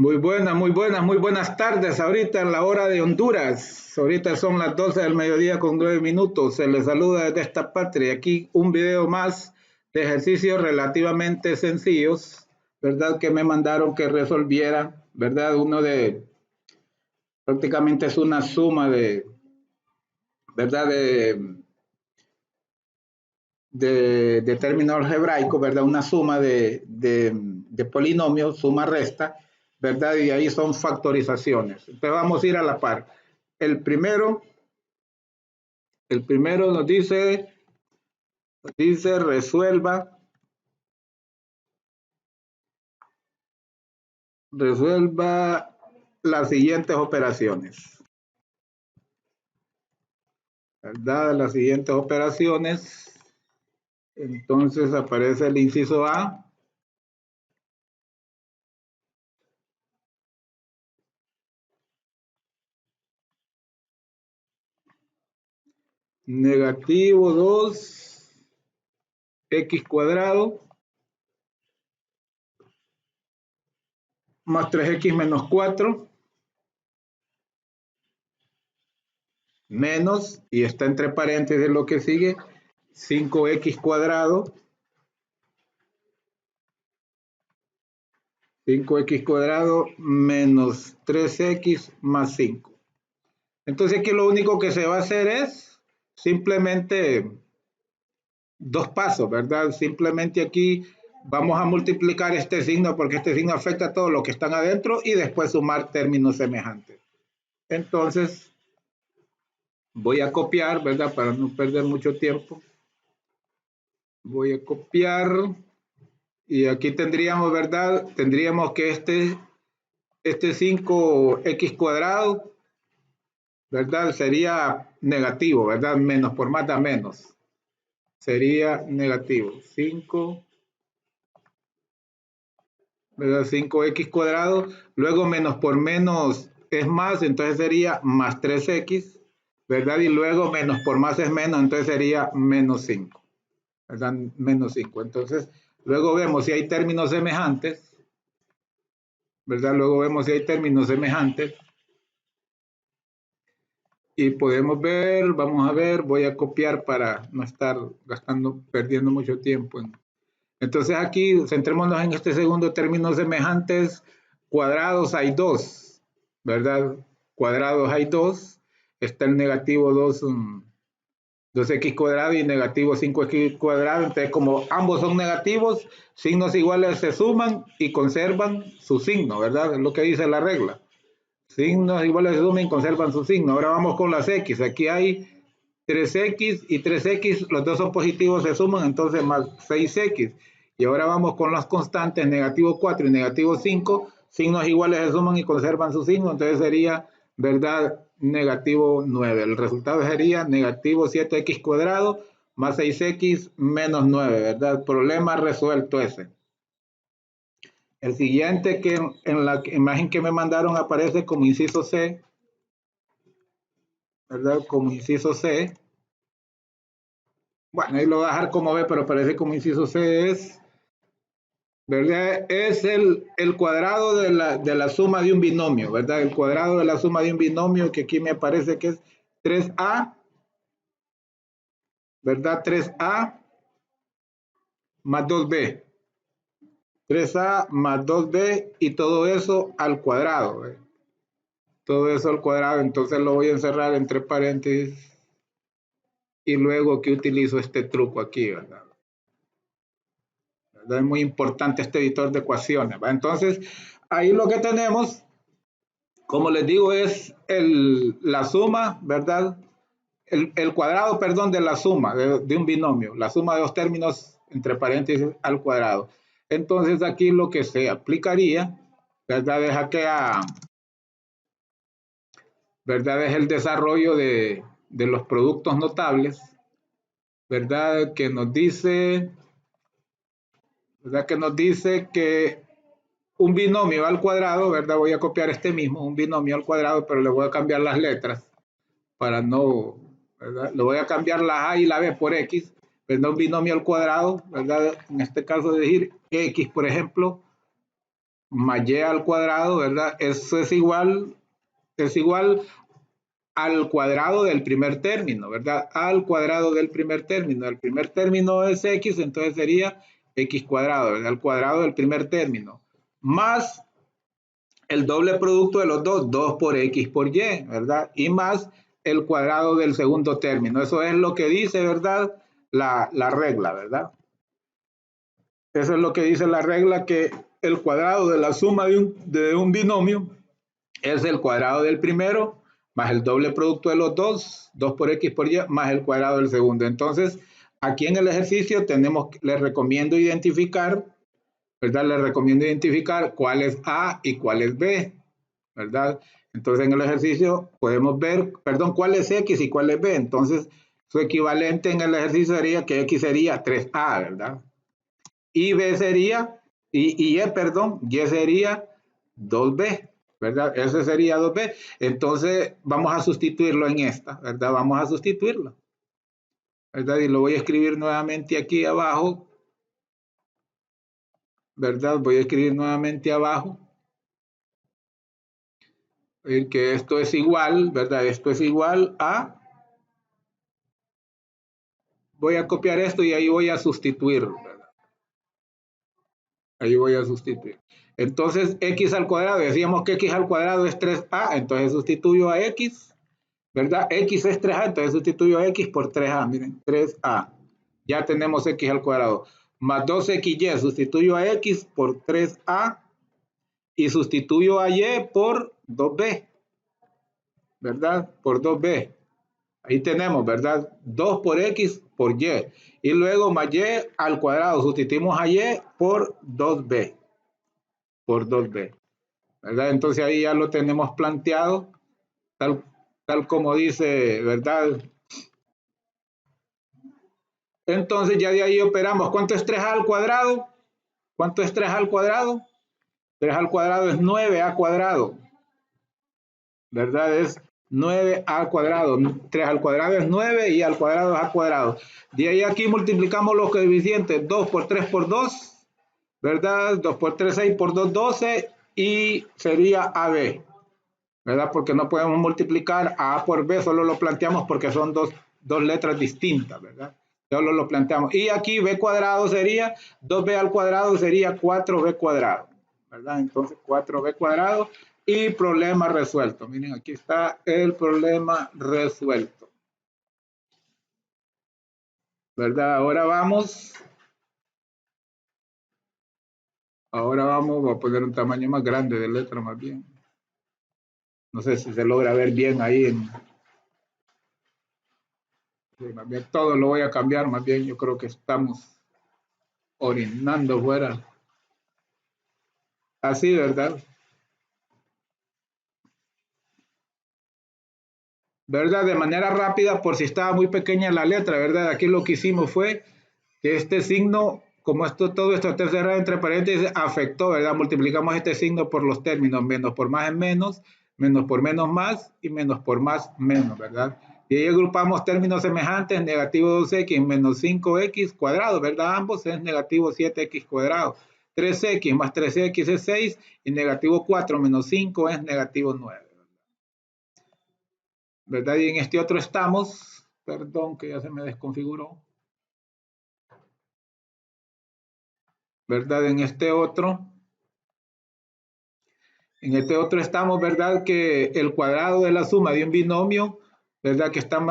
Muy buenas tardes. Ahorita en la hora de Honduras. Ahorita son las 12 del mediodía con 9 minutos. Se les saluda desde esta patria. Aquí un video más de ejercicios relativamente sencillos, ¿verdad? Que me mandaron que resolviera, ¿verdad? Prácticamente es una suma ¿verdad? De términos algebraicos, ¿verdad? Una suma de polinomios, suma-resta, ¿verdad? Y ahí son factorizaciones. Entonces vamos a ir a la par. El primero, nos dice resuelva las siguientes operaciones, ¿verdad? Las siguientes operaciones. Entonces aparece el inciso A. Negativo 2x cuadrado más 3x menos 4 menos, y está entre paréntesis lo que sigue, 5x cuadrado, 5x cuadrado menos 3x más 5. Entonces aquí lo único que se va a hacer es simplemente dos pasos, ¿verdad? Simplemente aquí vamos a multiplicar este signo porque este signo afecta a todo lo que están adentro y después sumar términos semejantes. Entonces voy a copiar, ¿verdad? Para no perder mucho tiempo. Voy a copiar y aquí tendríamos, ¿verdad? Tendríamos que este 5x cuadrado, ¿verdad? Sería negativo, ¿verdad? Menos por más da menos. Sería negativo. 5, ¿verdad? 5x cuadrado. Luego menos por menos es más, entonces sería más 3x, ¿verdad? Y luego menos por más es menos, entonces sería menos 5, ¿verdad? Menos 5. Entonces, luego vemos si hay términos semejantes, ¿verdad? Luego vemos si hay términos semejantes. Y podemos ver, vamos a ver, voy a copiar para no estar perdiendo mucho tiempo. Entonces aquí, centrémonos en este segundo término semejantes, cuadrados hay dos, ¿verdad? Cuadrados hay dos, está el negativo 2x cuadrado y negativo 5x cuadrado, entonces como ambos son negativos, signos iguales se suman y conservan su signo, ¿verdad? Es lo que dice la regla. Signos iguales se suman y conservan su signo. Ahora vamos con las x. Aquí hay 3x y 3x, los dos son positivos, se suman, entonces más 6x. Y ahora vamos con las constantes, negativo 4 y negativo 5, signos iguales se suman y conservan su signo, entonces sería, ¿verdad? Negativo 9. El resultado sería negativo 7x cuadrado más 6x menos 9, ¿verdad? Problema resuelto ese. El siguiente que en la imagen que me mandaron aparece como inciso C, ¿verdad? Como inciso C. Bueno, ahí lo voy a dejar como B, pero aparece como inciso C es, ¿verdad? Es el cuadrado de la suma de un binomio, ¿verdad? El cuadrado de la suma de un binomio que aquí me aparece que es 3A, ¿verdad? 3A más 2B. 3A más 2B y todo eso al cuadrado, ¿verdad? Todo eso al cuadrado, entonces lo voy a encerrar entre paréntesis y luego que utilizo este truco aquí, ¿verdad? Es muy importante este editor de ecuaciones, ¿verdad? Entonces, ahí lo que tenemos, como les digo, es la suma, ¿verdad? El cuadrado, perdón, de la suma de un binomio, la suma de dos términos entre paréntesis al cuadrado. Entonces, aquí lo que se aplicaría, ¿verdad? ¿Verdad? Es el desarrollo de los productos notables, ¿verdad? Que nos dice, ¿verdad? Que nos dice que un binomio al cuadrado, ¿verdad? Voy a copiar este mismo, un binomio al cuadrado, pero le voy a cambiar las letras para no, ¿verdad? Le voy a cambiar la A y la B por X, ¿verdad? Un binomio al cuadrado, ¿verdad? En este caso decir X, por ejemplo, más y al cuadrado, ¿verdad? Eso es igual al cuadrado del primer término, ¿verdad? Al cuadrado del primer término. El primer término es x, entonces sería x cuadrado, ¿verdad? Al cuadrado del primer término. Más el doble producto de los dos, 2 por x por y, ¿verdad? Y más el cuadrado del segundo término. Eso es lo que dice, ¿verdad? La regla, ¿verdad? Eso es lo que dice la regla, que el cuadrado de la suma de un binomio es el cuadrado del primero más el doble producto de los dos, 2 por x por y, más el cuadrado del segundo. Entonces, aquí en el ejercicio les recomiendo identificar, ¿verdad? Les recomiendo identificar cuál es A y cuál es B, ¿verdad? Entonces, en el ejercicio podemos ver, perdón, cuál es X y cuál es B. Entonces, su equivalente en el ejercicio sería que X sería 3A, ¿verdad? Y B sería, perdón, Y sería 2B, ¿verdad? Ese sería 2B. Entonces, vamos a sustituirlo en esta, ¿verdad? Vamos a sustituirlo, ¿verdad? Y lo voy a escribir nuevamente aquí abajo, ¿verdad? Voy a escribir nuevamente abajo. Que esto es igual, ¿verdad? Esto es igual a, voy a copiar esto y ahí voy a sustituir, ¿verdad? Ahí voy a sustituir. Entonces, x al cuadrado, decíamos que x al cuadrado es 3a, entonces sustituyo a x, ¿verdad? X es 3a, entonces sustituyo a x por 3a, miren, 3a. Ya tenemos x al cuadrado. Más 2xy, sustituyo a x por 3a y sustituyo a y por 2b, ¿verdad? Por 2b. Ahí tenemos, ¿verdad? 2 por x por y. Y luego más y al cuadrado. Sustituimos a y por 2b. Por 2b. ¿Verdad? Entonces ahí ya lo tenemos planteado. Tal como dice, ¿verdad? Entonces ya de ahí operamos. ¿Cuánto es 3a al cuadrado? ¿Cuánto es 3a al cuadrado? 3 al cuadrado es 9a cuadrado. ¿Verdad? Es 9a al cuadrado. 3 al cuadrado es 9 y al cuadrado es a cuadrado. De ahí aquí multiplicamos los coeficientes. 2 por 3 por 2, ¿verdad? 2 por 3, 6 por 2, 12 y sería AB, ¿verdad? Porque no podemos multiplicar a por B, solo lo planteamos porque son dos letras distintas, ¿verdad? Solo lo planteamos. Y aquí B cuadrado sería, 2B al cuadrado sería 4B cuadrado, ¿verdad? Entonces 4B cuadrado y problema resuelto. Miren, aquí está el problema resuelto, ¿verdad? Ahora vamos, voy a poner un tamaño más grande de letra más bien. No sé si se logra ver bien ahí en... Sí, más bien todo lo voy a cambiar, más bien yo creo que estamos orinando fuera. Así, ¿verdad? ¿Verdad? De manera rápida, por si estaba muy pequeña la letra, ¿verdad? Aquí lo que hicimos fue que este signo, como todo esto está cerrado entre paréntesis, afectó, ¿verdad? Multiplicamos este signo por los términos, menos por más es menos por menos más y menos por más menos, ¿verdad? Y ahí agrupamos términos semejantes, negativo 2x menos 5x cuadrado, ¿verdad? Ambos es negativo 7x cuadrado. 3x más 3x es 6 y negativo 4 menos 5 es negativo 9. ¿Verdad? Y en este otro estamos, perdón que ya se me desconfiguró, ¿verdad? En este otro estamos, ¿verdad? Que el cuadrado de la suma de un binomio, ¿verdad? Que está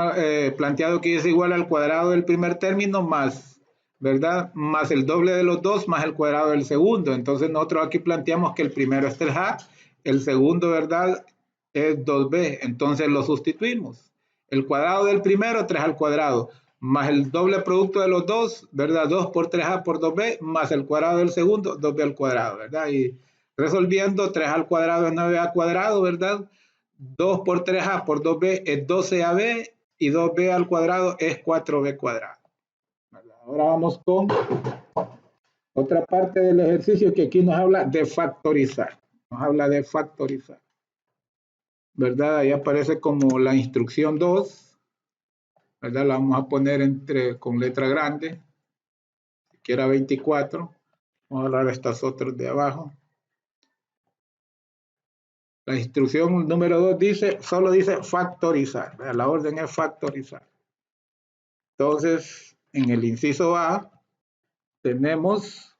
planteado que es igual al cuadrado del primer término más, ¿verdad? Más el doble de los dos más el cuadrado del segundo. Entonces nosotros aquí planteamos que el primero es 3a, el segundo, ¿verdad? Es 2b. Entonces lo sustituimos. El cuadrado del primero, 3 al cuadrado, más el doble producto de los dos, ¿verdad? 2 por 3a por 2b, más el cuadrado del segundo, 2b al cuadrado, ¿verdad? Y resolviendo, 3 al cuadrado es 9a cuadrado, ¿verdad? 2 por 3a por 2b es 12ab y 2b al cuadrado es 4b cuadrado. ¿Verdad? Ahora vamos con otra parte del ejercicio que aquí nos habla de factorizar. Nos habla de factorizar. ¿Verdad? Ahí aparece como la instrucción 2. ¿Verdad? La vamos a poner con letra grande. Que era 24. Vamos a hablar de estas otras de abajo. La instrucción número 2 dice, solo dice factorizar. La orden es factorizar. Entonces, en el inciso A tenemos,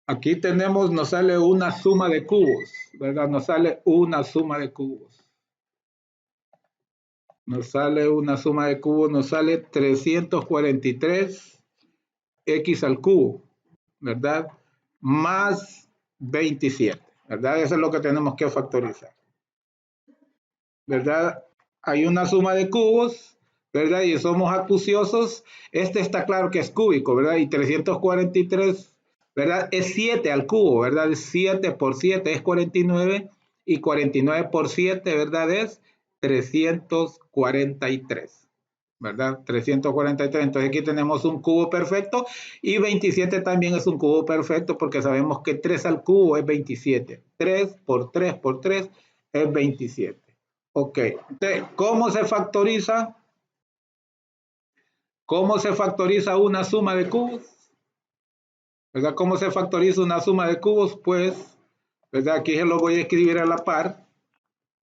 aquí tenemos, nos sale una suma de cubos, ¿verdad? Nos sale una suma de cubos. Nos sale una suma de cubos, nos sale 343 x al cubo, ¿verdad? Más 27, ¿verdad? Eso es lo que tenemos que factorizar, ¿verdad? Hay una suma de cubos, ¿verdad? Y somos acuciosos. Este está claro que es cúbico, ¿verdad? Y 343, ¿verdad? Es 7 al cubo, ¿verdad? 7 por 7 es 49 y 49 por 7, ¿verdad? Es 343, ¿verdad? 343. Entonces aquí tenemos un cubo perfecto y 27 también es un cubo perfecto porque sabemos que 3 al cubo es 27. 3 por 3 por 3 es 27. Ok, entonces, ¿cómo se factoriza? ¿Cómo se factoriza una suma de cubos? ¿Verdad? ¿Cómo se factoriza una suma de cubos? Pues, ¿verdad? Aquí se lo voy a escribir a la par,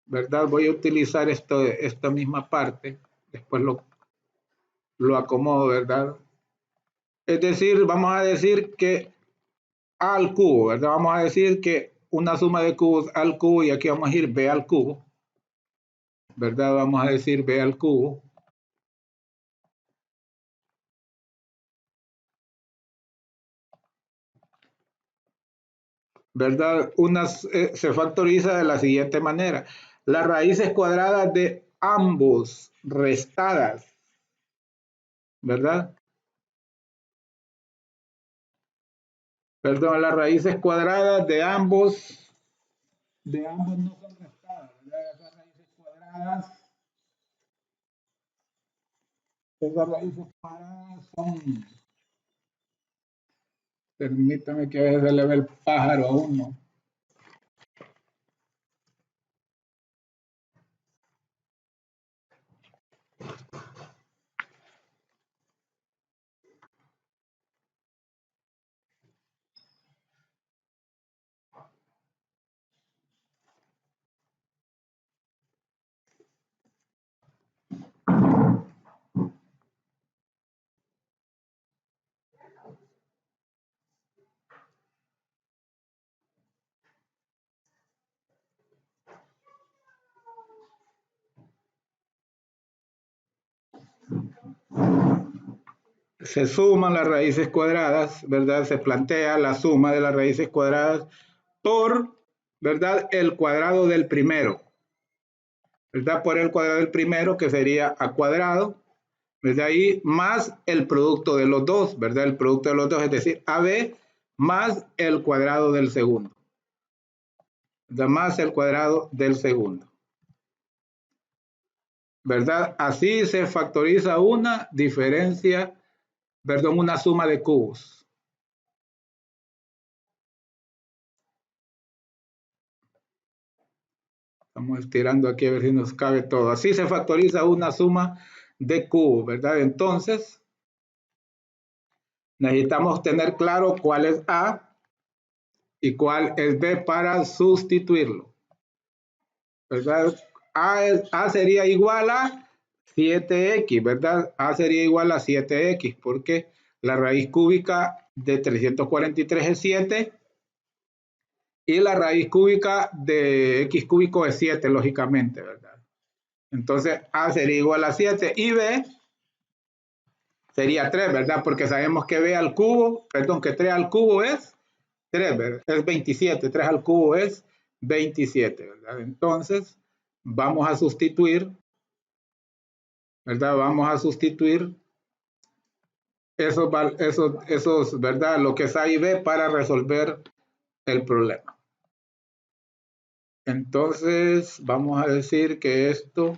¿verdad? Voy a utilizar esta misma parte, después lo acomodo, ¿verdad? Es decir, vamos a decir que A al cubo, ¿verdad? Vamos a decir que una suma de cubos al cubo y aquí vamos a ir B al cubo, ¿verdad? Vamos a decir B al cubo. ¿Verdad? Se factoriza de la siguiente manera. Las raíces cuadradas de ambos restadas, ¿verdad? Perdón, las raíces cuadradas de ambos no son restadas, ¿verdad? Esas raíces cuadradas son, permítame que a veces se le ve el pájaro a uno. Se suman las raíces cuadradas, ¿verdad? Se plantea la suma de las raíces cuadradas por, ¿verdad? El cuadrado del primero, ¿verdad? Por el cuadrado del primero, que sería a cuadrado, ¿verdad? Ahí más el producto de los dos, ¿verdad? El producto de los dos, es decir, AB más el cuadrado del segundo, ¿verdad? Más el cuadrado del segundo, ¿verdad? Así se factoriza una diferencia, perdón, una suma de cubos. Estamos estirando aquí a ver si nos cabe todo. Así se factoriza una suma de cubos, ¿verdad? Entonces, necesitamos tener claro cuál es A y cuál es B para sustituirlo, ¿verdad? A sería igual a 7x, ¿verdad? A sería igual a 7x porque la raíz cúbica de 343 es 7 y la raíz cúbica de x cúbico es 7, lógicamente, ¿verdad? Entonces A sería igual a 7 y B sería 3, ¿verdad? Porque sabemos que B al cubo, perdón, que 3 al cubo es 3, ¿verdad? Es 27, 3 al cubo es 27, ¿verdad? Entonces, vamos a sustituir, ¿verdad? Vamos a sustituir esos, ¿verdad? Lo que es A y B para resolver el problema. Entonces, vamos a decir que esto,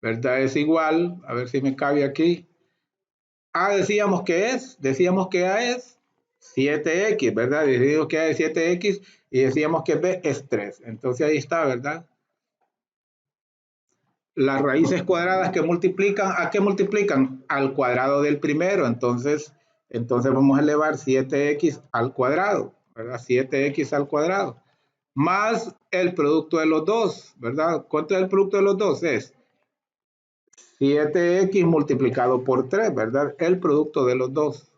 ¿verdad? Es igual, a ver si me cabe aquí. A decíamos que A es 7x, ¿verdad? Decimos que A es 7x y decíamos que B es 3. Entonces ahí está, ¿verdad? Las raíces cuadradas que multiplican, ¿a qué multiplican? Al cuadrado del primero. Entonces Entonces vamos a elevar 7x al cuadrado, ¿verdad? 7x al cuadrado, más el producto de los dos, ¿verdad? ¿Cuánto es el producto de los dos? Es 7x multiplicado por 3, ¿verdad? El producto de los dos,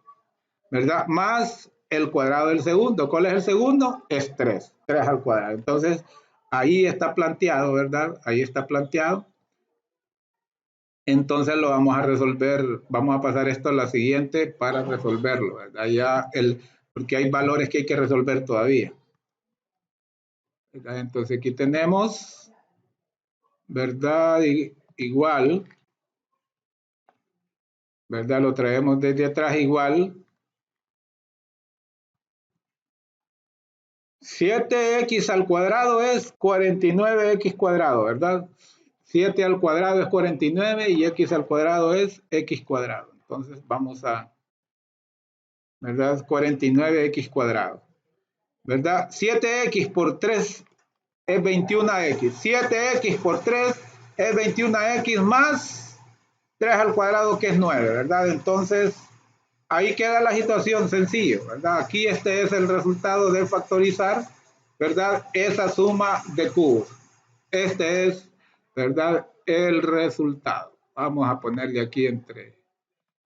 ¿verdad? Más el cuadrado del segundo. ¿Cuál es el segundo? Es 3, 3 al cuadrado. Entonces, ahí está planteado, ¿verdad? Ahí está planteado. Entonces lo vamos a resolver, vamos a pasar esto a la siguiente para resolverlo, ¿verdad? Porque hay valores que hay que resolver todavía, ¿verdad? Entonces aquí tenemos, ¿verdad? Igual, ¿verdad? Lo traemos desde atrás igual. 7x al cuadrado es 49x cuadrado, ¿verdad? 7 al cuadrado es 49 y x al cuadrado es x cuadrado. Entonces vamos a, ¿verdad? 49x cuadrado, ¿verdad? 7x por 3 es 21x. 7x por 3 es 21x más 3 al cuadrado, que es 9, ¿verdad? Entonces, ahí queda la situación sencilla, ¿verdad? Aquí este es el resultado de factorizar, ¿verdad? Esa suma de cubos. Este es, ¿verdad? El resultado. Vamos a ponerle aquí entre,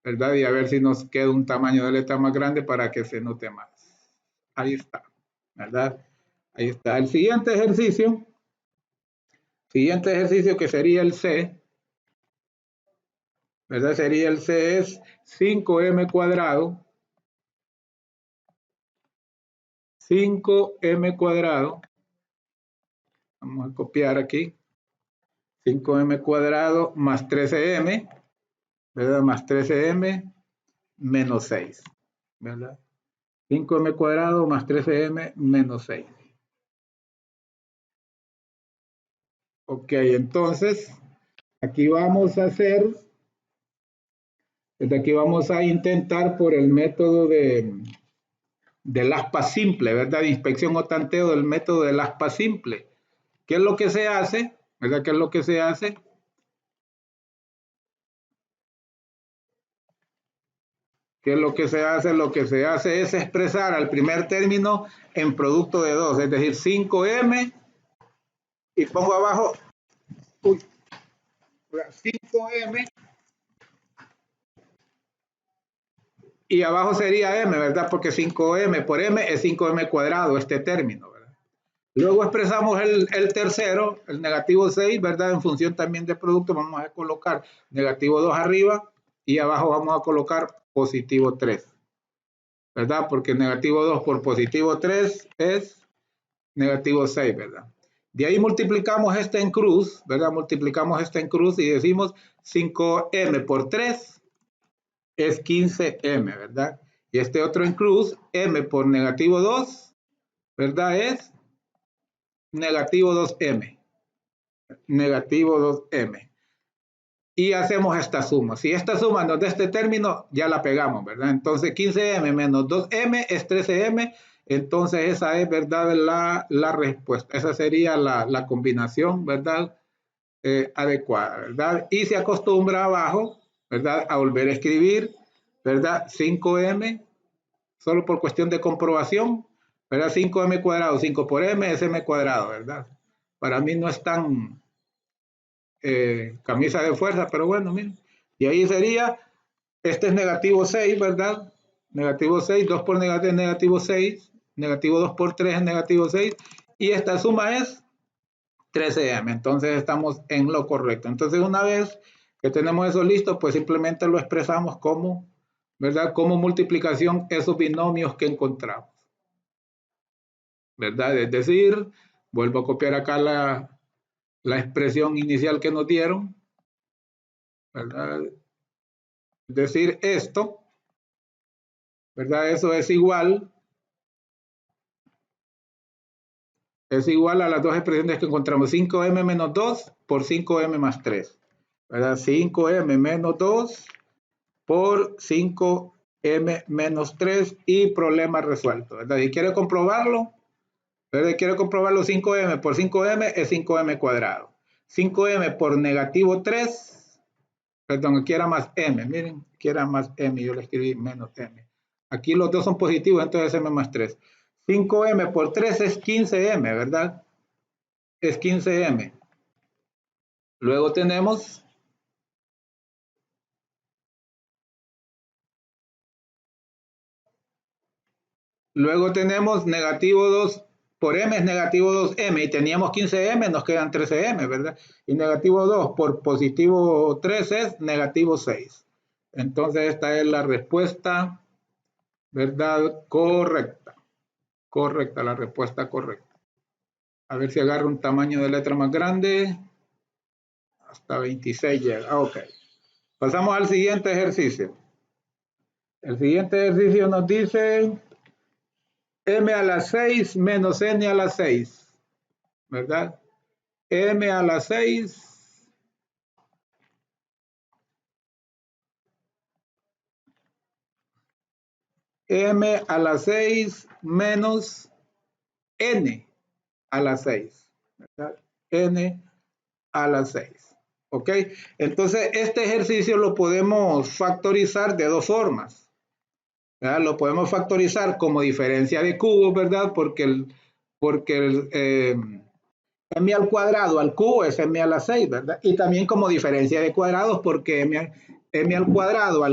¿verdad? Y a ver si nos queda un tamaño de letra más grande para que se note más. Ahí está, ¿verdad? Ahí está. El siguiente ejercicio que sería el C, ¿verdad? Sería el C es 5m cuadrado, 5m cuadrado, vamos a copiar aquí, 5m cuadrado más 13m, ¿verdad? Más 13m menos 6, ¿verdad? 5m cuadrado más 13m menos 6. Ok, entonces, aquí vamos a hacer, desde aquí vamos a intentar por el método del aspa simple, ¿verdad? De inspección o tanteo del método del aspa simple. ¿Qué es lo que se hace? ¿Verdad? ¿Qué es lo que se hace? ¿Qué es lo que se hace? Lo que se hace es expresar al primer término en producto de 2, es decir, 5m, y pongo abajo 5m, y abajo sería m, ¿verdad? Porque 5m por m es 5m cuadrado, este término, ¿verdad? Luego expresamos el tercero, el negativo 6, ¿verdad? En función también del producto vamos a colocar negativo 2 arriba y abajo vamos a colocar positivo 3, ¿verdad? Porque negativo 2 por positivo 3 es negativo 6, ¿verdad? De ahí multiplicamos este en cruz, ¿verdad? Multiplicamos este en cruz y decimos 5m por 3 es 15m, ¿verdad? Y este otro en cruz, m por negativo 2, ¿verdad? Es negativo 2m. Negativo 2m. Y hacemos esta suma. Si esta suma nos da este término, ya la pegamos, ¿verdad? Entonces 15m menos 2m es 13m. Entonces esa es, ¿verdad? La respuesta. Esa sería la combinación, ¿verdad? Adecuada, ¿verdad? Y se acostumbra abajo, ¿verdad? A volver a escribir, ¿verdad? 5m, solo por cuestión de comprobación, ¿verdad? 5m cuadrado, 5 por m es m cuadrado, ¿verdad? Para mí no es tan camisa de fuerza, pero bueno, miren. Y ahí sería, este es negativo 6, ¿verdad? Negativo 6, 2 por negativo es negativo 6, negativo 2 por 3 es negativo 6, y esta suma es 13m, entonces estamos en lo correcto. Entonces una vez que tenemos eso listo, pues simplemente lo expresamos como, ¿verdad? Como multiplicación esos binomios que encontramos, ¿verdad? Es decir, vuelvo a copiar acá la expresión inicial que nos dieron, ¿verdad? Es decir, esto, ¿verdad? Eso es igual a las dos expresiones que encontramos, 5m menos 2 por 5m más 3, ¿verdad? 5m menos 2 por 5m menos 3 y problema resuelto, ¿verdad? Y quiere comprobarlo, ¿verdad? Quiere comprobarlo, 5m por 5m es 5m cuadrado. 5m por negativo 3, perdón, aquí era más m, miren, aquí era más m, yo le escribí menos m. Aquí los dos son positivos, entonces m más 3. 5m por 3 es 15m, ¿verdad? Es 15m. Luego tenemos negativo 2 por m es negativo 2m y teníamos 15m, nos quedan 13m, ¿verdad? Y negativo 2 por positivo 3 es negativo 6. Entonces esta es la respuesta, ¿verdad? Correcta. Correcta, la respuesta correcta. A ver si agarro un tamaño de letra más grande. Hasta 26 llega. Ok. Pasamos al siguiente ejercicio. El siguiente ejercicio nos dice m a la 6 menos n a la 6, ¿verdad? M a la 6 m a la 6 menos n a la 6, ¿verdad? N a la 6. ¿Ok? Entonces, este ejercicio lo podemos factorizar de dos formas. ¿Verdad? Lo podemos factorizar como diferencia de cubos, ¿verdad? Porque m al cuadrado al cubo es m a la 6, ¿verdad? Y también como diferencia de cuadrados porque m al cuadrado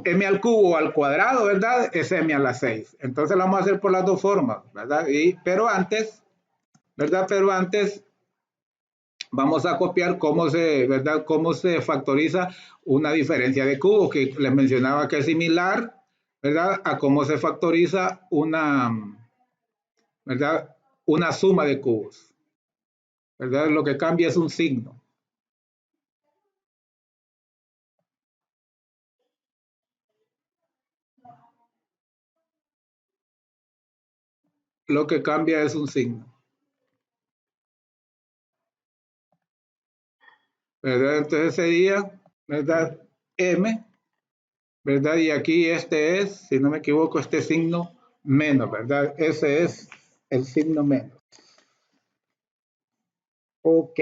m al cubo al cuadrado, ¿verdad? Es m a la 6. Entonces lo vamos a hacer por las dos formas, ¿verdad? Pero antes, ¿verdad? Pero antes vamos a copiar ¿verdad? Cómo se factoriza una diferencia de cubos, que les mencionaba que es similar, ¿verdad? A cómo se factoriza ¿verdad? Una suma de cubos, ¿verdad? Lo que cambia es un signo. Lo que cambia es un signo, ¿verdad? Entonces sería, ¿verdad? M, ¿verdad? Y aquí este es, si no me equivoco, este signo menos, ¿verdad? Ese es el signo menos. Ok.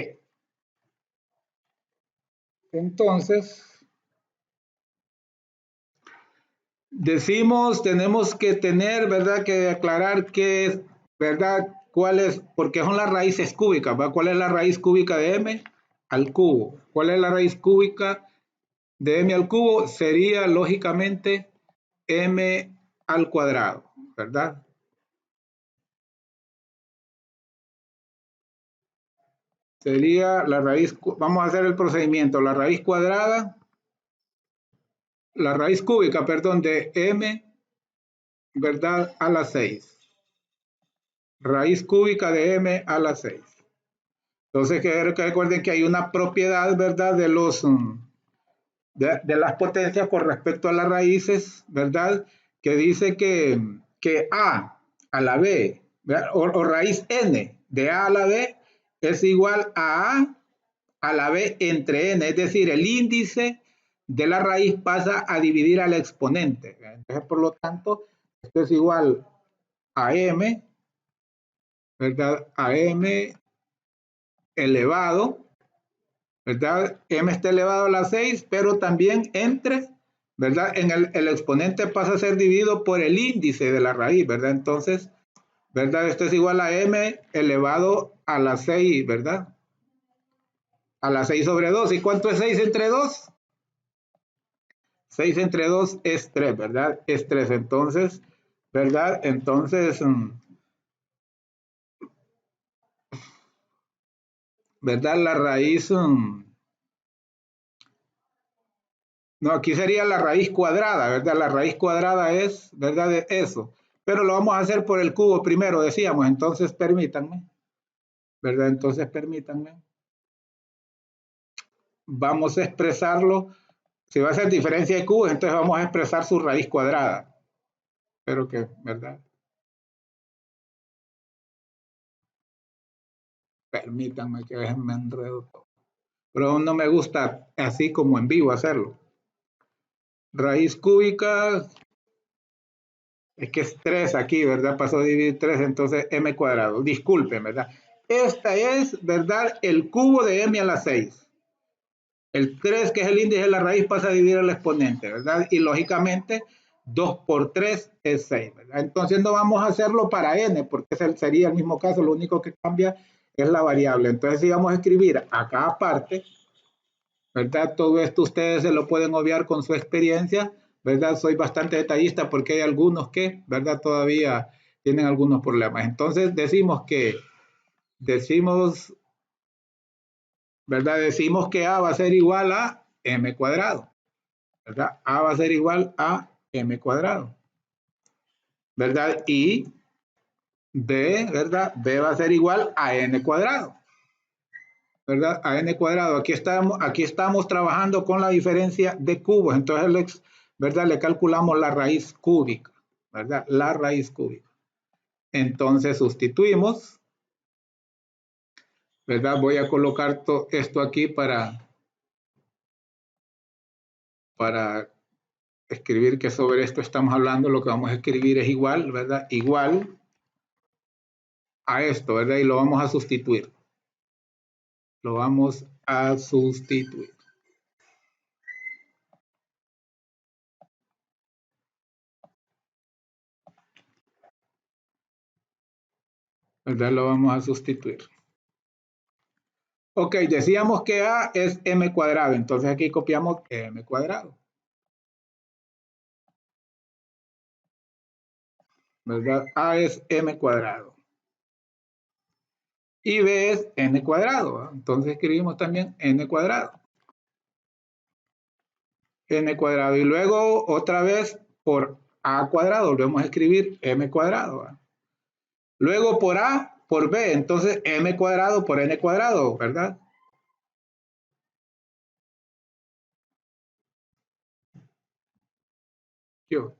Entonces, decimos, tenemos que tener, ¿verdad? Que aclarar qué es, ¿verdad? ¿Cuál es? Porque son las raíces cúbicas, ¿verdad? ¿Cuál es la raíz cúbica de m al cubo? ¿Cuál es la raíz cúbica de m al cubo? Sería, lógicamente, m al cuadrado, ¿verdad? Sería la raíz, vamos a hacer el procedimiento, la raíz cuadrada, la raíz cúbica, perdón, de m, ¿verdad? A la 6. Raíz cúbica de m a la 6. Entonces, que recuerden que hay una propiedad, ¿verdad? De las potencias con respecto a las raíces, ¿verdad? Que dice que a la b, o raíz n de a la b es igual a la b entre n, es decir, el índice de la raíz pasa a dividir al exponente. Entonces, por lo tanto, esto es igual a m, ¿verdad? A m elevado, ¿verdad? M está elevado a la 6, pero también entre, ¿verdad? En el exponente pasa a ser dividido por el índice de la raíz, ¿verdad? Entonces, ¿verdad? Esto es igual a m elevado a la 6, ¿verdad? A la 6 sobre 2. ¿Y cuánto es 6 entre 2? 6 entre 2 es 3, ¿verdad? Es 3. Entonces, ¿verdad? Entonces, ¿verdad? La raíz, no, aquí sería la raíz cuadrada, ¿verdad? La raíz cuadrada es, ¿verdad? De eso. Pero lo vamos a hacer por el cubo primero, decíamos. Entonces, permítanme, ¿verdad? Entonces, permítanme. Vamos a expresarlo. Si va a ser diferencia de cubos, entonces vamos a expresar su raíz cuadrada. Pero que, ¿verdad? Permítanme que me enredo todo. Pero no me gusta así como en vivo hacerlo. Raíz cúbica, es que es 3 aquí, ¿verdad? Pasó a dividir 3, entonces m cuadrado. Disculpen, ¿verdad? Esta es, ¿verdad? El cubo de m a la 6. El 3, que es el índice de la raíz, pasa a dividir el exponente, ¿verdad? Y lógicamente, 2 por 3 es 6, ¿verdad? Entonces no vamos a hacerlo para n, porque ese sería el mismo caso, lo único que cambia es la variable. Entonces si vamos a escribir a cada parte, ¿verdad? Todo esto ustedes se lo pueden obviar con su experiencia, ¿verdad? Soy bastante detallista porque hay algunos que, ¿verdad? Todavía tienen algunos problemas. Entonces decimos, ¿verdad? Decimos que A va a ser igual a m cuadrado, ¿verdad? A va a ser igual a m cuadrado, ¿verdad? Y B, ¿verdad? B va a ser igual a n cuadrado, ¿verdad? A n cuadrado. Aquí estamos trabajando con la diferencia de cubos. Entonces, ¿verdad? Le calculamos la raíz cúbica, ¿verdad? La raíz cúbica. Entonces sustituimos, ¿verdad? Voy a colocar esto aquí para escribir que sobre esto estamos hablando. Lo que vamos a escribir es igual, ¿verdad? Igual a esto, ¿verdad? Y lo vamos a sustituir. Lo vamos a sustituir. ¿Verdad? Lo vamos a sustituir. Ok, decíamos que A es m cuadrado, entonces aquí copiamos m cuadrado. ¿Verdad? A es m cuadrado. Y B es n cuadrado, ¿verdad? Entonces escribimos también n cuadrado. N cuadrado. Y luego otra vez por A cuadrado, volvemos a escribir m cuadrado, ¿verdad? Luego por A, por B, entonces m cuadrado por n cuadrado, ¿verdad? Yo.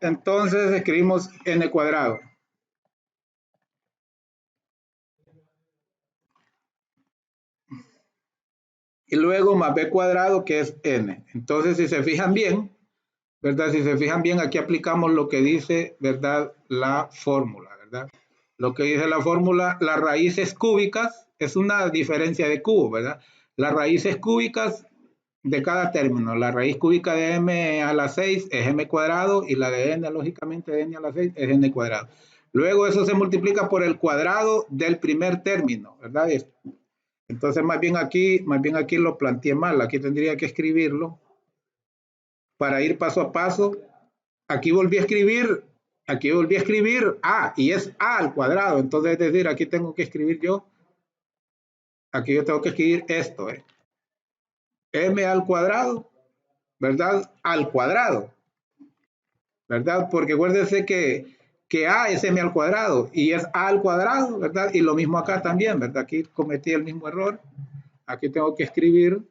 Entonces escribimos n cuadrado. Y luego más b cuadrado, que es n. Entonces, si se fijan bien, ¿verdad? Si se fijan bien, aquí aplicamos lo que dice, ¿verdad? La fórmula, ¿verdad? Lo que dice la fórmula, las raíces cúbicas, es una diferencia de cubo, ¿verdad? Las raíces cúbicas de cada término. La raíz cúbica de m a la 6 es m cuadrado y la de n, lógicamente, de n a la 6 es n cuadrado. Luego eso se multiplica por el cuadrado del primer término, ¿verdad? Entonces, más bien aquí lo planteé mal. Aquí tendría que escribirlo para ir paso a paso. Aquí volví a escribir A y es A al cuadrado. Entonces, es decir, aquí tengo que escribir aquí yo tengo que escribir esto, M al cuadrado, ¿verdad? Al cuadrado, ¿verdad? Porque acuérdense que A es M al cuadrado y es A al cuadrado, ¿verdad? Y lo mismo acá también, ¿verdad? Aquí cometí el mismo error. Aquí tengo que escribir,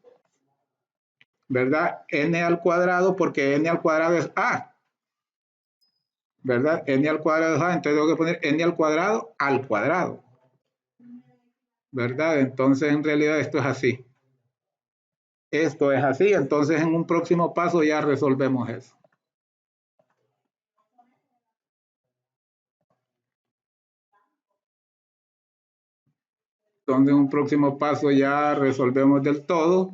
¿verdad? N al cuadrado porque N al cuadrado es A, ¿verdad? N al cuadrado es A, entonces tengo que poner N al cuadrado, ¿verdad? Entonces en realidad esto es así. Esto es así, entonces en un próximo paso ya resolvemos eso. Entonces en un próximo paso ya resolvemos del todo.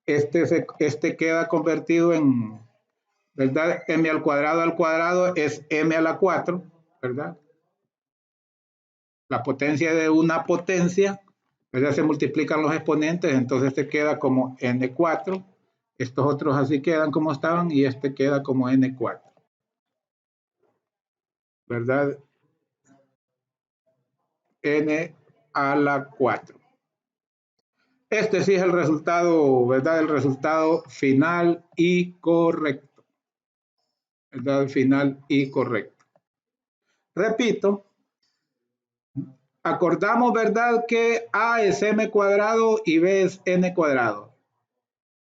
Este queda convertido en, ¿verdad? M al cuadrado es M a la 4, ¿verdad? La potencia de una potencia, ¿verdad? Se multiplican los exponentes, entonces este queda como N4. Estos otros así quedan como estaban y este queda como N4. ¿Verdad? N a la 4. Este sí es el resultado, ¿verdad? El resultado final y correcto. ¿Verdad? Final y correcto. Repito, acordamos, ¿verdad? Que A es m cuadrado y B es n cuadrado.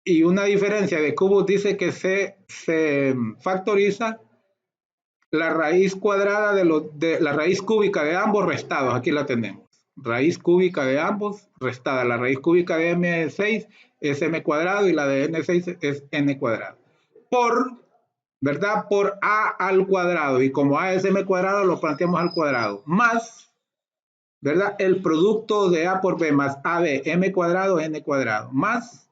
Y una diferencia de cubos dice que se factoriza la raíz cuadrada de la raíz cúbica de ambos restados. Aquí la tenemos. Raíz cúbica de ambos restada. La raíz cúbica de m6 es m cuadrado y la de n6 es n cuadrado. ¿Verdad? Por a al cuadrado. Y como a es m cuadrado, lo planteamos al cuadrado. Más ¿verdad? El producto de A por B más AB, M cuadrado, N cuadrado, más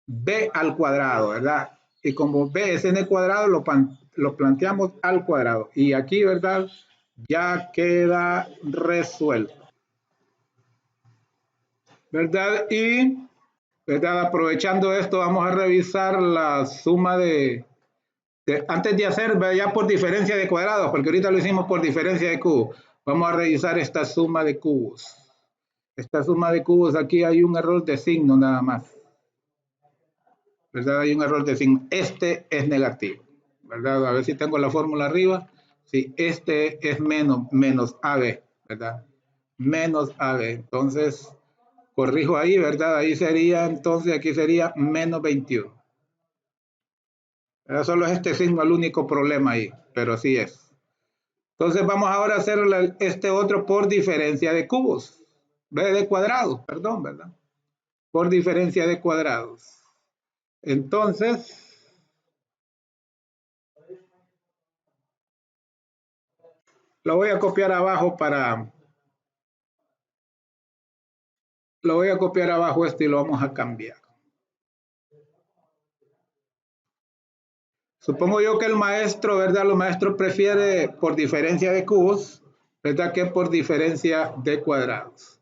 B al cuadrado, ¿verdad? Y como B es N cuadrado, lo planteamos al cuadrado. Y aquí, ¿verdad? Ya queda resuelto, ¿verdad? Y, ¿verdad? Aprovechando esto, vamos a revisar la suma antes de hacer ya por diferencia de cuadrados, porque ahorita lo hicimos por diferencia de cubos. Vamos a revisar esta suma de cubos. Esta suma de cubos, aquí hay un error de signo nada más, ¿verdad? Hay un error de signo. Este es negativo, ¿verdad? A ver si tengo la fórmula arriba. Sí, este es menos AB, ¿verdad? Menos AB. Entonces, corrijo ahí, ¿verdad? Ahí sería, entonces aquí sería menos 21. Solo es este signo el único problema ahí, pero sí es. Entonces vamos ahora a hacer este otro por diferencia de cubos. De cuadrados, perdón, ¿verdad? Por diferencia de cuadrados. Entonces, lo voy a copiar abajo lo voy a copiar abajo y lo vamos a cambiar. Supongo yo que el maestro, ¿verdad? Los maestros prefiere por diferencia de cubos, ¿verdad? Que por diferencia de cuadrados.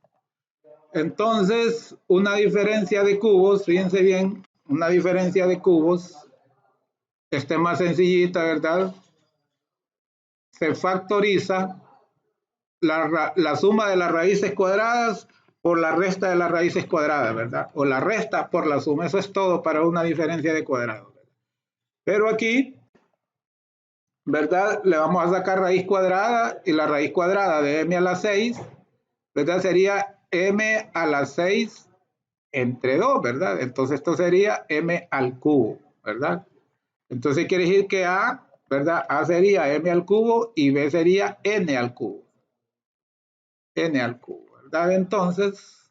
Entonces, una diferencia de cubos, fíjense bien, una diferencia de cubos, esta es más sencillita, ¿verdad? Se factoriza la suma de las raíces cuadradas por la resta de las raíces cuadradas, ¿verdad? O la resta por la suma, eso es todo para una diferencia de cuadrados. Pero aquí, ¿verdad? Le vamos a sacar raíz cuadrada y la raíz cuadrada de m a la 6, ¿verdad? Sería m a la 6 entre 2, ¿verdad? Entonces esto sería m al cubo, ¿verdad? Entonces quiere decir que a, ¿verdad? A sería m al cubo y b sería n al cubo. N al cubo, ¿verdad? Entonces,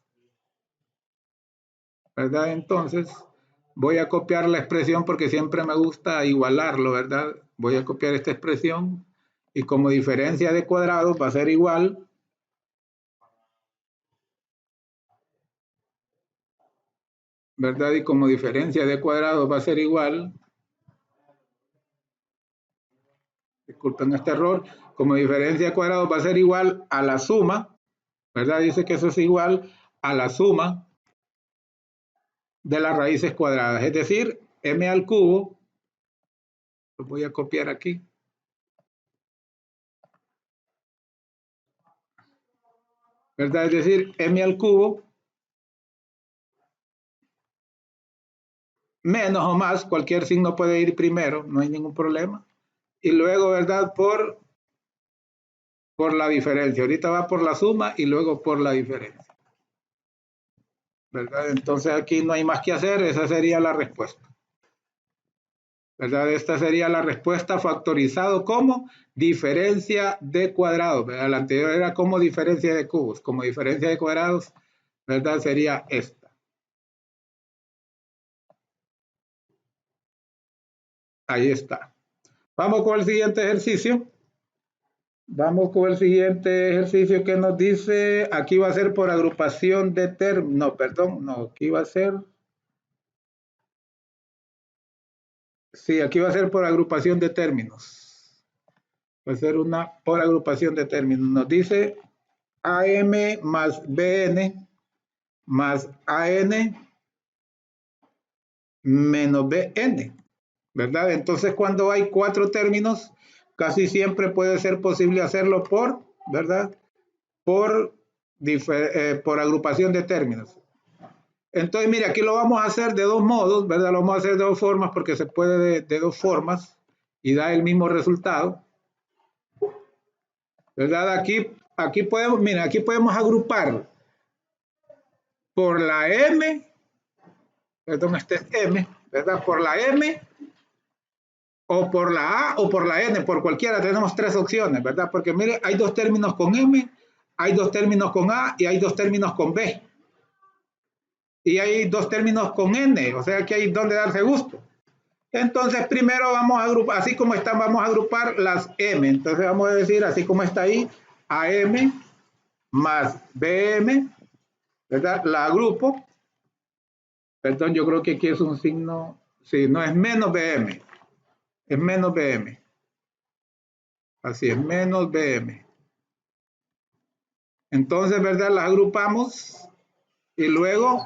voy a copiar la expresión porque siempre me gusta igualarlo, ¿verdad? Voy a copiar esta expresión y como diferencia de cuadrados va a ser igual, ¿verdad? Y como diferencia de cuadrados va a ser igual, disculpen este error, como diferencia de cuadrados va a ser igual a la suma, ¿verdad? Dice que eso es igual a la suma de las raíces cuadradas, es decir, m al cubo, lo voy a copiar aquí, ¿verdad? Es decir, m al cubo menos o más, cualquier signo puede ir primero, no hay ningún problema. Y luego, ¿verdad? Por la diferencia. Ahorita va por la suma y luego por la diferencia. ¿Verdad? Entonces aquí no hay más que hacer, esa sería la respuesta. ¿Verdad? Esta sería la respuesta factorizado como diferencia de cuadrados. ¿Verdad? La anterior era como diferencia de cubos, como diferencia de cuadrados, ¿verdad? Sería esta. Ahí está. Vamos con el siguiente ejercicio. Vamos con el siguiente ejercicio que nos dice, aquí va a ser por agrupación de términos, no, perdón, no, aquí va a ser, sí, aquí va a ser por agrupación de términos. Va a ser una por agrupación de términos. Nos dice AM más BN más AN menos BN, ¿verdad? Entonces, cuando hay 4 términos, casi siempre puede ser posible hacerlo por, ¿verdad? Por agrupación de términos. Entonces, mire, aquí lo vamos a hacer de 2 modos, ¿verdad? Lo vamos a hacer de 2 formas porque se puede de 2 formas y da el mismo resultado, ¿verdad? Aquí podemos, mira, aquí podemos agrupar por la M, perdón, este es M, ¿verdad? Por la M o por la A o por la N, por cualquiera, tenemos 3 opciones, ¿verdad? Porque mire, hay 2 términos con M, hay 2 términos con A y hay 2 términos con B. Y hay 2 términos con N, o sea que hay donde darse gusto. Entonces, primero vamos a agrupar, así como están, vamos a agrupar las M. Entonces, vamos a decir, así como está ahí, AM más BM, ¿verdad? La agrupo. Perdón, yo creo que aquí es un signo, sí, no es menos BM, es menos BM. Así es, menos BM. Entonces, ¿verdad? Las agrupamos y luego,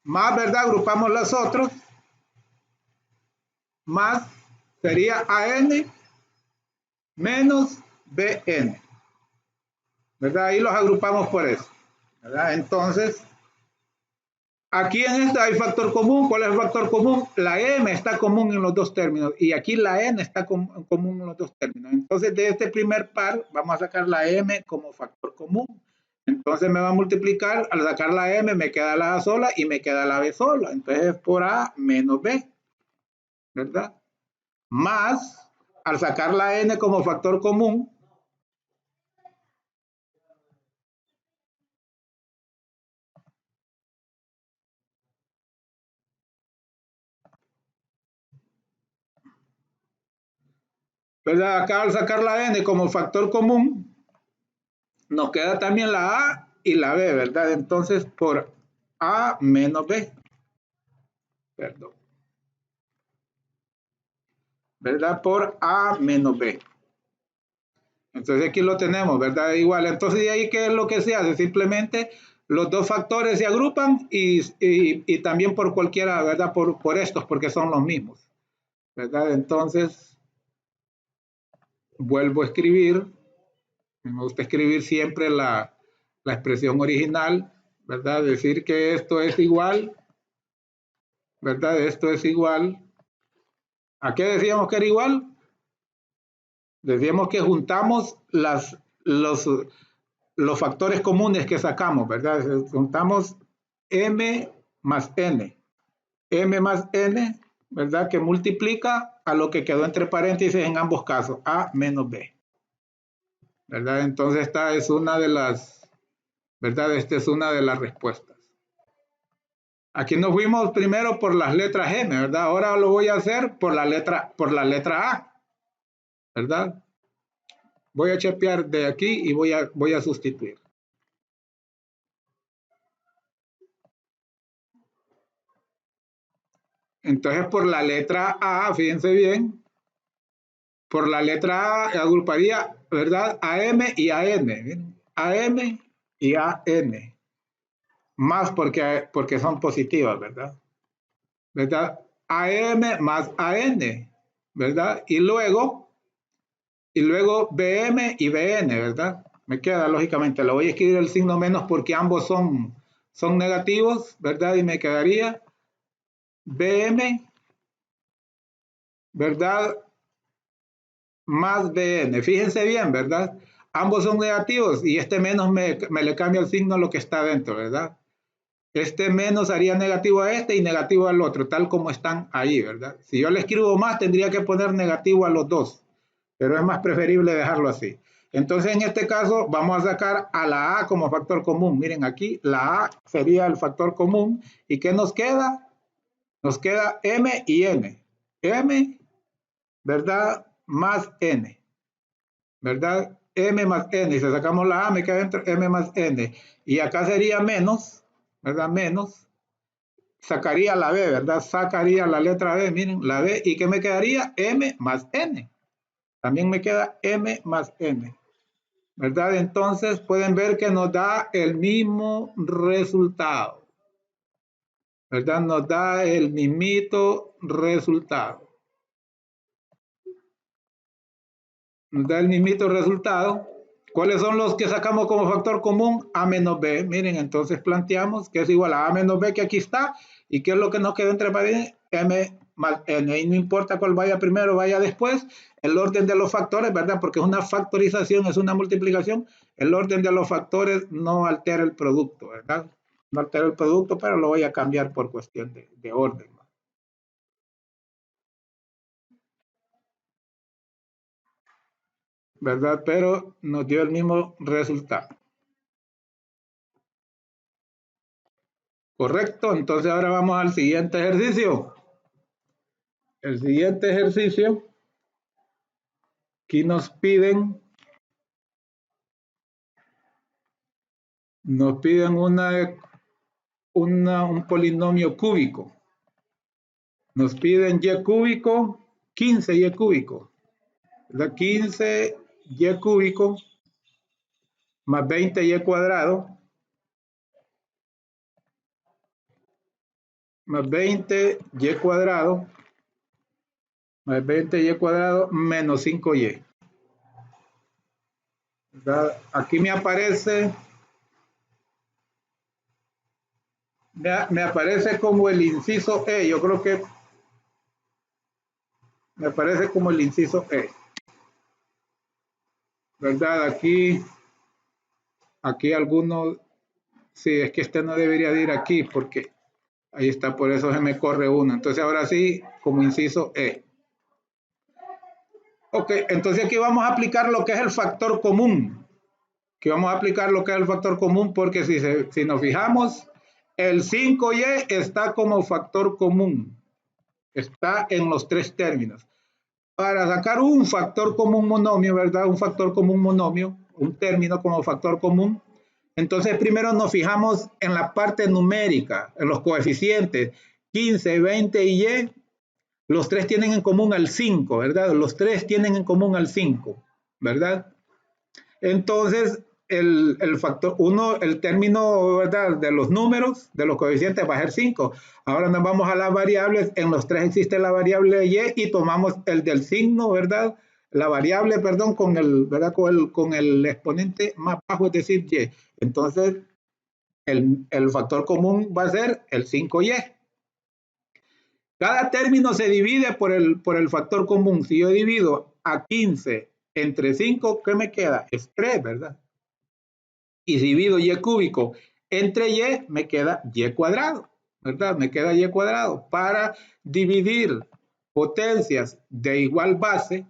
más, ¿verdad? Agrupamos las otras, más sería AN menos BN, ¿verdad? Ahí los agrupamos por eso, ¿verdad? Entonces, aquí en esta hay factor común. ¿Cuál es el factor común? La M está común en los dos términos y aquí la N está común en los dos términos. Entonces, de este primer par, vamos a sacar la M como factor común. Entonces me va a multiplicar, al sacar la M me queda la A sola y me queda la B sola. Entonces es por A menos B, ¿verdad? Más, al sacar la N como factor común, ¿verdad? Acá al sacar la N como factor común, nos queda también la A y la B, ¿verdad? Entonces por A menos B, perdón, ¿verdad? Por A menos B. Entonces aquí lo tenemos, ¿verdad? Igual, entonces de ahí, ¿qué es lo que se hace? Simplemente los dos factores se agrupan y también por cualquiera, ¿verdad? Por estos, porque son los mismos, ¿verdad? Entonces, vuelvo a escribir, me gusta escribir siempre la expresión original, ¿verdad? Decir que esto es igual, ¿verdad? Esto es igual. ¿A qué decíamos que era igual? Decíamos que juntamos los factores comunes que sacamos, ¿verdad? Juntamos M más N. M más N, ¿verdad? Que multiplica a lo que quedó entre paréntesis en ambos casos, A menos B, ¿verdad? Entonces esta es una de las, ¿verdad? Esta es una de las respuestas. Aquí nos fuimos primero por las letras M, ¿verdad? Ahora lo voy a hacer por la letra A, ¿verdad? Voy a chepear de aquí y voy a sustituir. Entonces, por la letra A, fíjense bien, por la letra A agruparía, ¿verdad? AM y AN. AM y AN. Más porque son positivas, ¿verdad? ¿Verdad? AM más AN, ¿verdad? Y luego BM y BN, ¿verdad? Me queda lógicamente, le voy a escribir el signo menos porque ambos son negativos, ¿verdad? Y me quedaría BM, ¿verdad? Más BN. Fíjense bien, ¿verdad? Ambos son negativos y este menos me le cambia el signo a lo que está dentro, ¿verdad? Este menos haría negativo a este y negativo al otro, tal como están ahí, ¿verdad? Si yo le escribo más, tendría que poner negativo a los dos, pero es más preferible dejarlo así. Entonces, en este caso, vamos a sacar a la A como factor común. Miren aquí, la A sería el factor común. ¿Y qué nos queda? Nos queda M y N. M, ¿verdad? Más N, ¿verdad? M más N. Y si sacamos la A, me queda dentro M más N. Y acá sería menos, ¿verdad? Menos. Sacaría la B, ¿verdad? Sacaría la letra B, miren, la B. ¿Y qué me quedaría? M más N. También me queda M más N, ¿verdad? Entonces pueden ver que nos da el mismo resultado, ¿verdad? Nos da el mismito resultado. Nos da el mismito resultado. ¿Cuáles son los que sacamos como factor común? A menos B. Miren, entonces planteamos que es igual a menos B que aquí está. ¿Y qué es lo que nos queda entre paréntesis? M más N. Y no importa cuál vaya primero, vaya después. El orden de los factores, ¿verdad? Porque es una factorización, es una multiplicación. El orden de los factores no altera el producto, ¿verdad? No altera el producto, pero lo voy a cambiar por cuestión de orden, ¿verdad? Pero nos dio el mismo resultado. Correcto, entonces ahora vamos al siguiente ejercicio. El siguiente ejercicio, aquí nos piden Nos piden un polinomio cúbico. Nos piden y cúbico, 15y cúbico. ¿Verdad? 15y cúbico más 20y cuadrado más 20y cuadrado más 20y cuadrado menos 5y. ¿Verdad? Aquí me aparece como el inciso E. Yo creo que me aparece como el inciso E. ¿Verdad? Aquí algunos, sí, es que este no debería de ir aquí porque ahí está, por eso se me corre uno. Entonces ahora sí, como inciso E. Ok, entonces aquí vamos a aplicar lo que es el factor común. Aquí vamos a aplicar lo que es el factor común porque si nos fijamos, el 5y está como factor común. Está en los tres términos. Para sacar un factor común monomio, ¿verdad? Un factor común monomio, un término como factor común. Entonces primero nos fijamos en la parte numérica, en los coeficientes 15, 20 y y. Los tres tienen en común al 5, ¿verdad? Los tres tienen en común al 5, ¿verdad? Entonces, el factor 1, el término, ¿verdad?, de los números, de los coeficientes va a ser 5. Ahora nos vamos a las variables. En los tres existe la variable y y tomamos el del signo, ¿verdad? La variable, perdón, ¿verdad?, con el exponente más bajo, es decir, y. Entonces, el factor común va a ser el 5y. Cada término se divide por el factor común. Si yo divido a 15 entre 5, ¿qué me queda? Es 3, ¿verdad? Y si divido y cúbico entre y, me queda y cuadrado, ¿verdad? Me queda y cuadrado. Para dividir potencias de igual base,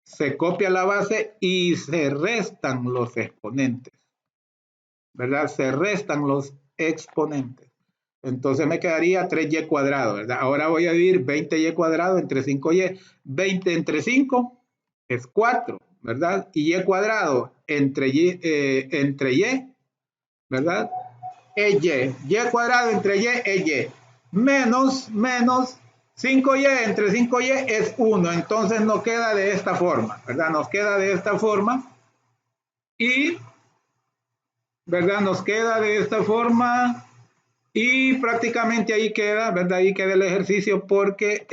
se copia la base y se restan los exponentes, ¿verdad? Se restan los exponentes. Entonces me quedaría 3y cuadrado, ¿verdad? Ahora voy a dividir 20y cuadrado entre 5y. 20 entre 5 es 4, ¿verdad? Y y cuadrado entre y, ¿verdad? Y cuadrado entre y es y. Menos 5y entre 5y es 1. Entonces nos queda de esta forma, ¿verdad? Nos queda de esta forma. Y, ¿verdad? Nos queda de esta forma. Y prácticamente ahí queda, ¿verdad? Ahí queda el ejercicio porque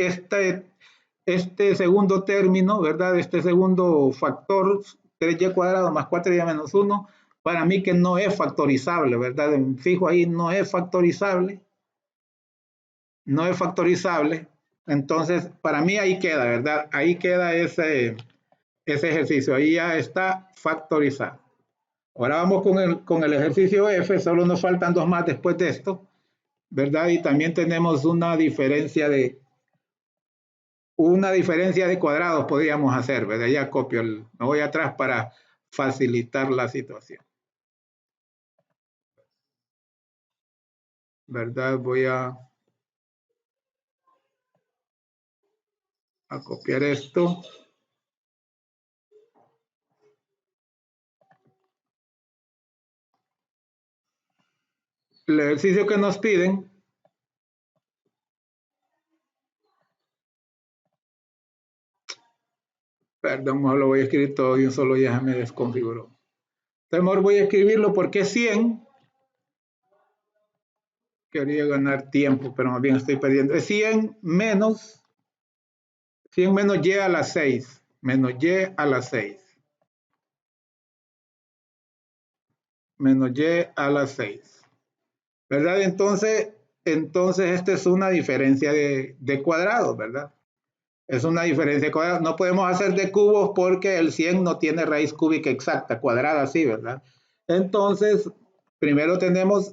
este segundo término, ¿verdad? Este segundo factor, 3y cuadrado más 4y menos 1, para mí que no es factorizable, ¿verdad? Fijo ahí, no es factorizable. No es factorizable. Entonces, para mí ahí queda, ¿verdad? Ahí queda ese ejercicio. Ahí ya está factorizado. Ahora vamos con el ejercicio F. Solo nos faltan dos más después de esto, ¿verdad? Y también tenemos una diferencia de cuadrados, podríamos hacer, ¿verdad? Ya copio, me voy atrás para facilitar la situación, ¿verdad? Voy a copiar esto. El ejercicio que nos piden, perdón, lo voy a escribir todo de un solo, ya me desconfiguró. Entonces, voy a escribirlo porque es 100. Quería ganar tiempo, pero más bien estoy perdiendo. Es 100 menos y a la 6. Menos y a la 6. Menos y a la 6. ¿Verdad? Entonces esta es una diferencia de cuadrados, ¿verdad? Es una diferencia de cuadrados. No podemos hacer de cubos porque el 100 no tiene raíz cúbica exacta, cuadrada así, ¿verdad? Entonces, primero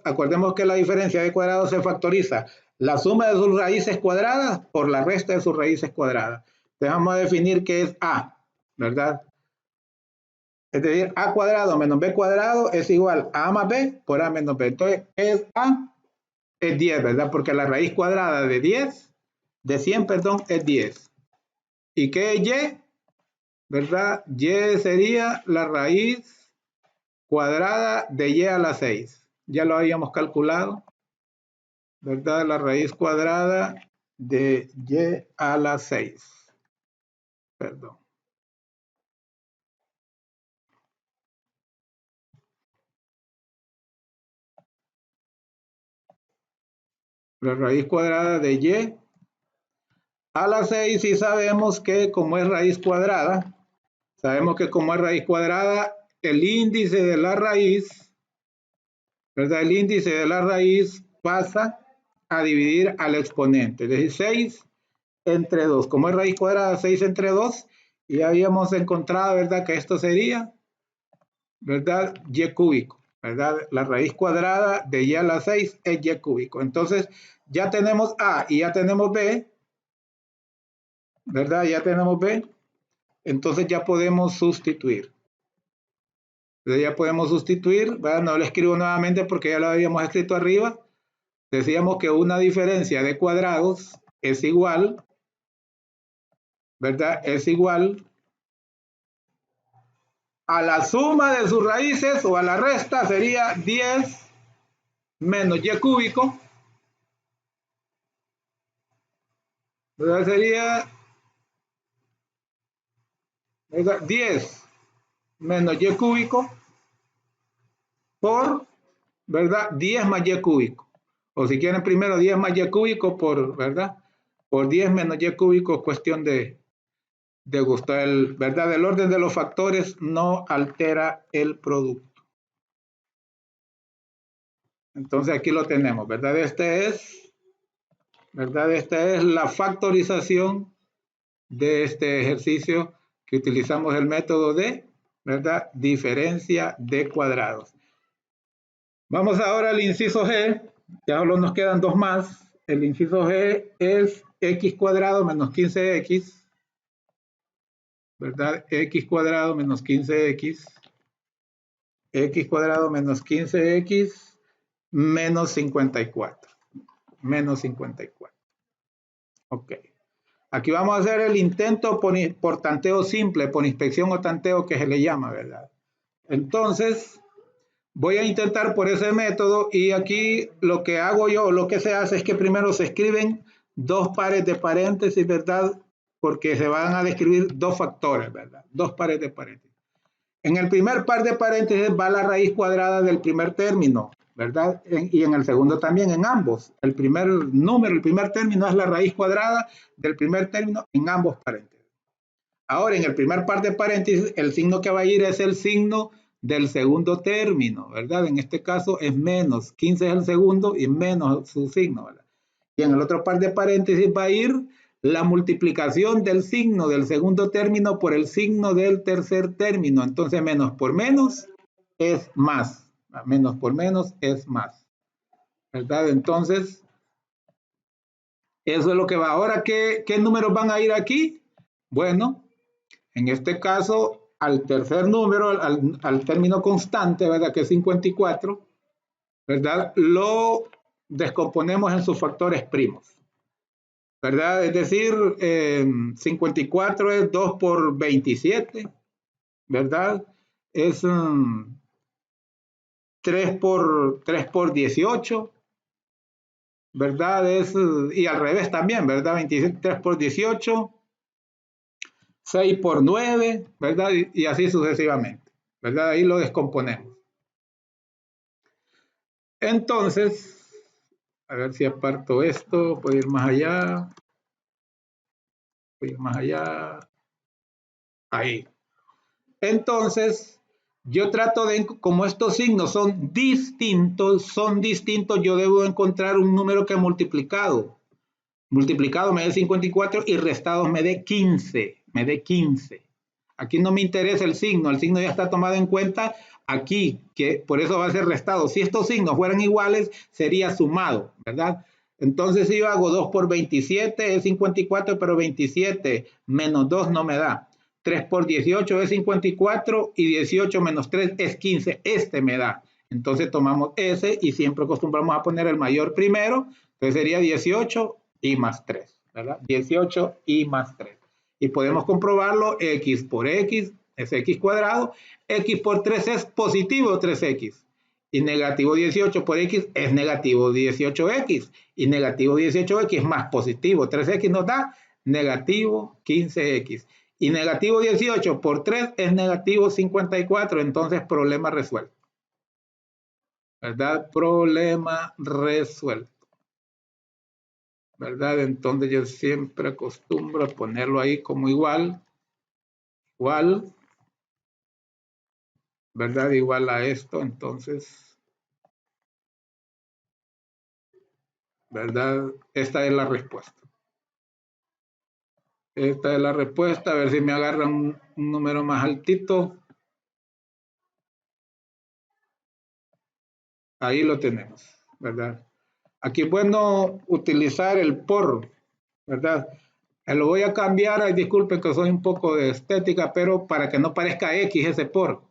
acordemos que la diferencia de cuadrados se factoriza la suma de sus raíces cuadradas por la resta de sus raíces cuadradas. Entonces vamos a definir qué es A, ¿verdad? Es decir, A cuadrado menos B cuadrado es igual a más B por A menos B. Entonces, ¿qué es A? Es 10, ¿verdad? Porque la raíz cuadrada de 100, perdón, es 10. ¿Y qué es y? ¿Verdad? Y sería la raíz cuadrada de y a la 6. Ya lo habíamos calculado, ¿verdad? La raíz cuadrada de y a la 6. Perdón. La raíz cuadrada de y a la 6, y sabemos que como es raíz cuadrada, el índice de la raíz, ¿verdad? El índice de la raíz pasa a dividir al exponente, es decir, 6 entre 2. Como es raíz cuadrada, 6 entre 2, y habíamos encontrado, ¿verdad? Que esto sería, ¿verdad? Y cúbico, ¿verdad? La raíz cuadrada de y a la 6 es y cúbico. Entonces, ya tenemos A y ya tenemos B, ¿verdad? Ya tenemos B. Entonces ya podemos sustituir. Entonces ya podemos sustituir, ¿verdad? No lo escribo nuevamente porque ya lo habíamos escrito arriba. Decíamos que una diferencia de cuadrados es igual, ¿verdad? Es igual a la suma de sus raíces, o a la resta sería 10 menos y cúbico, ¿verdad? Sería, ¿verdad? 10 menos y cúbico por, ¿verdad? 10 más y cúbico. O si quieren primero 10 más y cúbico por, ¿verdad? Por 10 menos y cúbico, cuestión de gusto. ¿Verdad? El orden de los factores no altera el producto. Entonces aquí lo tenemos, ¿verdad? ¿Verdad? Esta es la factorización de este ejercicio que utilizamos el método de, ¿verdad? Diferencia de cuadrados. Vamos ahora al inciso G. Ya solo nos quedan dos más. El inciso G es x cuadrado menos 15x, ¿verdad? X cuadrado menos 15x. X cuadrado menos 15x menos 54. Menos 54. Ok. Aquí vamos a hacer el intento por tanteo simple, por inspección o tanteo que se le llama, ¿verdad? Entonces, voy a intentar por ese método, y aquí lo que hago yo, lo que se hace es que primero se escriben dos pares de paréntesis, ¿verdad? Porque se van a describir dos factores, ¿verdad? Dos pares de paréntesis. En el primer par de paréntesis va la raíz cuadrada del primer término, ¿verdad? Y en el segundo también, en ambos. El primer número, el primer término es la raíz cuadrada del primer término en ambos paréntesis. Ahora, en el primer par de paréntesis, el signo que va a ir es el signo del segundo término, ¿verdad? En este caso es menos. 15 es el segundo y menos su signo, ¿verdad? Y en el otro par de paréntesis va a ir la multiplicación del signo del segundo término por el signo del tercer término. Entonces, menos por menos es más. Menos por menos es más, ¿verdad? Entonces, eso es lo que va. Ahora, ¿qué números van a ir aquí? Bueno, en este caso, al tercer número, al término constante, ¿verdad? Que es 54, ¿verdad? Lo descomponemos en sus factores primos, ¿verdad? Es decir, 54 es 2 por 27, ¿verdad? Es 3 por 18, ¿verdad? Y al revés también, ¿verdad? 27, 3 por 18, 6 por 9, ¿verdad? Y así sucesivamente, ¿verdad? Ahí lo descomponemos. Entonces, a ver si aparto esto, puedo ir más allá. Voy más allá. Ahí. Entonces, yo trato de, como estos signos son distintos, yo debo encontrar un número que multiplicado me dé 54 y restados me dé 15, Aquí no me interesa el signo ya está tomado en cuenta aquí, que por eso va a ser restado. Si estos signos fueran iguales, sería sumado, ¿verdad? Entonces, si yo hago 2 por 27 es 54, pero 27 menos 2 no me da. 3 por 18 es 54 y 18 menos 3 es 15. Este me da. Entonces tomamos ese y siempre acostumbramos a poner el mayor primero. Entonces sería 18 y más 3, ¿verdad? 18 y más 3. Y podemos comprobarlo, x por x es x cuadrado, x por 3 es positivo 3x, y negativo 18 por x es negativo 18x, y negativo 18x es más positivo 3x nos da negativo 15x, y negativo 18 por 3 es negativo 54, entonces problema resuelto, ¿verdad? Problema resuelto, ¿verdad? Entonces yo siempre acostumbro a ponerlo ahí como igual, ¿verdad? Igual a esto, entonces, ¿verdad? Esta es la respuesta. Esta es la respuesta, a ver si me agarran un número más altito. Ahí lo tenemos, ¿verdad? Aquí es bueno utilizar el por, ¿verdad? Lo voy a cambiar, ay, disculpen que soy un poco de estética, pero para que no parezca X ese por,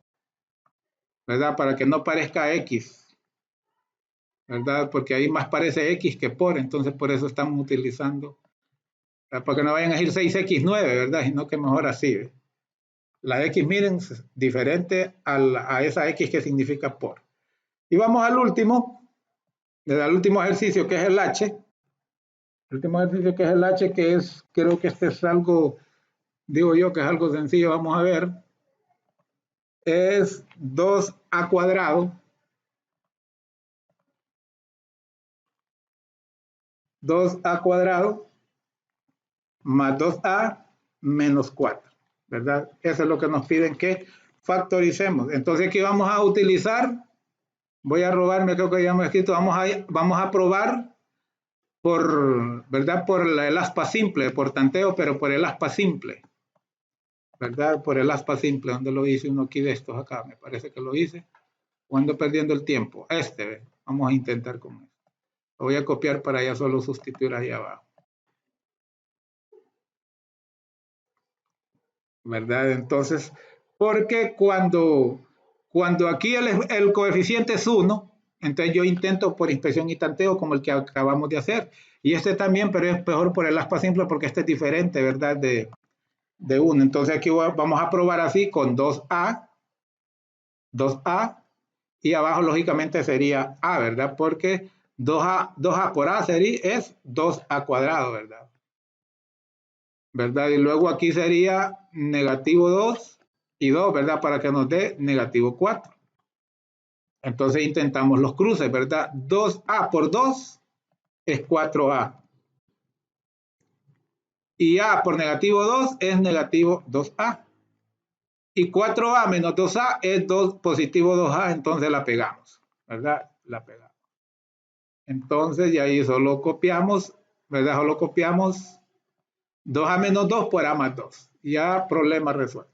¿verdad? Para que no parezca X, ¿verdad? Porque ahí más parece X que por, entonces por eso estamos utilizando, ¿verdad? Para que no vayan a ir 6x9, ¿verdad? Sino que mejor así, ¿verdad? La X, miren, es diferente a esa X que significa por. Y vamos al último ejercicio, que es el H. El último ejercicio que es el H, que es, creo que este es algo, digo yo que es algo sencillo, vamos a ver. Es 2a cuadrado. 2a cuadrado más 2a menos 4, ¿verdad? Eso es lo que nos piden que factoricemos. Entonces aquí vamos a utilizar, voy a robarme, creo que ya hemos escrito, vamos a probar por, ¿verdad? Por el aspa simple, por tanteo, pero por el aspa simple, ¿verdad? Por el aspa simple, donde lo hice uno aquí de estos acá, me parece que lo hice, o ando perdiendo el tiempo. Vamos a intentar con esto. Lo voy a copiar para ya solo sustituir ahí abajo. ¿Verdad? Entonces, porque cuando aquí el coeficiente es 1, entonces yo intento por inspección y tanteo como el que acabamos de hacer. Y este también, pero es mejor por el aspa simple porque este es diferente, ¿verdad? De 1. Entonces aquí vamos a probar así con 2a, y abajo lógicamente sería a, ¿verdad? Porque 2a por a es 2a cuadrado, ¿verdad? ¿Verdad? Y luego aquí sería negativo 2 y 2, ¿verdad? Para que nos dé negativo 4. Entonces intentamos los cruces, ¿verdad? 2a por 2 es 4a. Y a por negativo 2 es negativo 2a. Y 4a menos 2a es positivo 2a, entonces la pegamos, ¿verdad? La pegamos. Entonces, y ahí solo copiamos, ¿verdad? Solo copiamos 2a menos 2 por a más 2. Ya problema resuelto.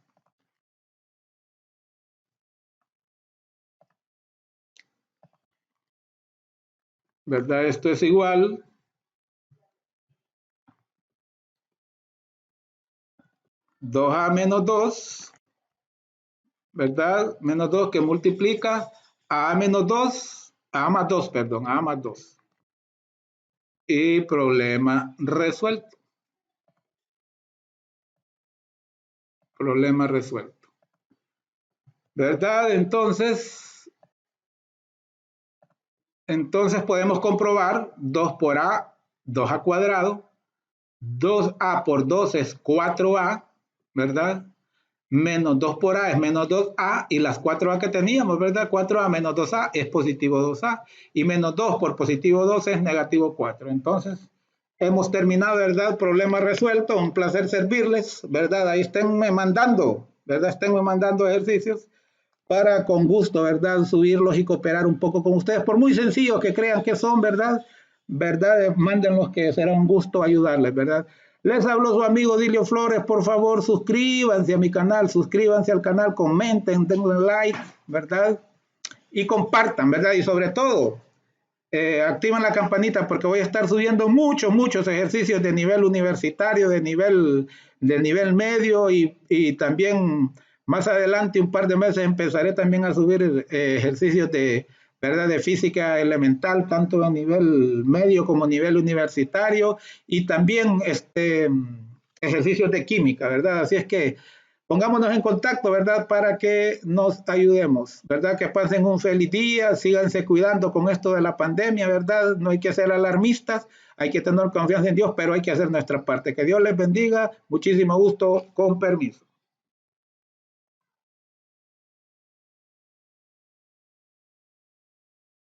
¿Verdad? Esto es igual. Dos a menos 2, ¿verdad? Menos 2 que multiplica a menos 2, a más 2, perdón, a más 2. Y problema resuelto. Problema resuelto. ¿Verdad? Entonces podemos comprobar 2 por a, 2a cuadrado, 2a por 2 es 4a, ¿verdad? Menos 2 por a es menos 2a, y las 4a que teníamos, ¿verdad? 4a menos 2a es positivo 2a, y menos 2 por positivo 2 es negativo 4. Entonces, hemos terminado, ¿verdad? Problema resuelto, un placer servirles, ¿verdad? Ahí esténme mandando, ¿verdad? Esténme mandando ejercicios para con gusto, ¿verdad? Subirlos y cooperar un poco con ustedes, por muy sencillos que crean que son, ¿verdad? ¿Verdad? Mándenlos, que será un gusto ayudarles, ¿verdad? Les habló su amigo Dilio Flores. Por favor, suscríbanse a mi canal, suscríbanse al canal, comenten, denle like, ¿verdad? Y compartan, ¿verdad? Y sobre todo, activen la campanita, porque voy a estar subiendo muchos ejercicios de nivel universitario, de nivel medio, y también más adelante, un par de meses, empezaré también a subir ejercicios ¿verdad? De física elemental, tanto a nivel medio como a nivel universitario, y también ejercicios de química, ¿verdad? Así es que pongámonos en contacto, ¿verdad? Para que nos ayudemos, ¿verdad? Que pasen un feliz día, síganse cuidando con esto de la pandemia, ¿verdad? No hay que ser alarmistas, hay que tener confianza en Dios, pero hay que hacer nuestra parte. Que Dios les bendiga, muchísimo gusto, con permiso.